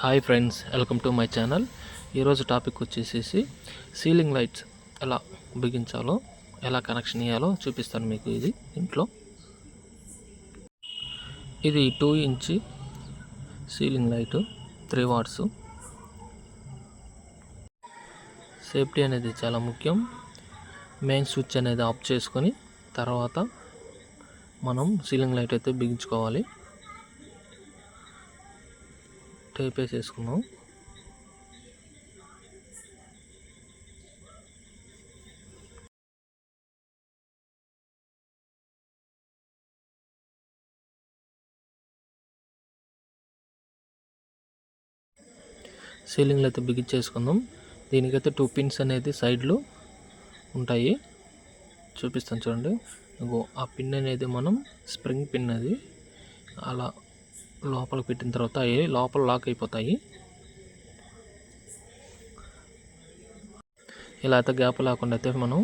Hi friends, welcome to my channel. ఈరోజు topic వచ్చేసేసి ceiling lights ఎలా బిగించాలో, ఎలా కనెక్షన్ ఇవ్వాలో చూపిస్తాను మీకు. ఇది ఇంట్లో ఇది 2 inch ceiling light, 3 watts. Safety అనేది చాలా ముఖ్యం. మెయిన్ స్విచ్ అనేది ఆఫ్ చేసుకొని తర్వాత మనం సీలింగ్ లైట్ అయితే బిగించుకోవాలి. టేప్ వేసేసుకున్నాం. సీలింగ్లో అయితే బిగించేసుకుందాం. దీనికైతే 2 పిన్స్ అనేది సైడ్లో ఉంటాయి, చూపిస్తాను చూడండి. ఇంకో ఆ పిన్ అనేది మనం స్ప్రింగ్ పిన్, అది అలా లోపలికి పెట్టిన తర్వాత అవి లోపల లాక్ అయిపోతాయి. ఇలా అయితే గ్యాప్ లేకుండా అయితే మనం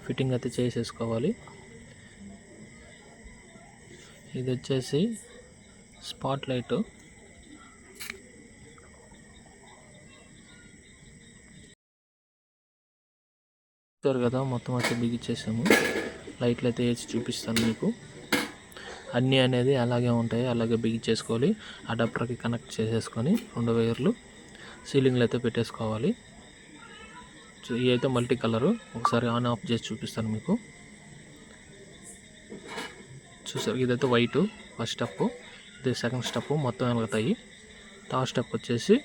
ఫిట్టింగ్ అయితే చేసేసుకోవాలి. ఇది వచ్చేసి స్పాట్ లైట్. చూస్తారు కదా, మొత్తం అయితే బిగించేసాము. లైట్లు అయితే వేసి చూపిస్తాను మీకు. అన్నీ అనేది అలాగే ఉంటాయి, అలాగే బిగించేసుకోవాలి. అడాప్టర్కి కనెక్ట్ చేసేసుకొని 2 వైర్లు సీలింగ్లో అయితే పెట్టేసుకోవాలి. ఇవి అయితే మల్టీ కలరు. ఒకసారి ఆన్ ఆఫ్ చేసి చూపిస్తాను మీకు. చూసారు, ఇదైతే వైటు ఫస్ట్ స్టెప్, ఇది సెకండ్ స్టెప్. మొత్తం వెలుగుతాయి. థర్డ్ స్టెప్ వచ్చేసి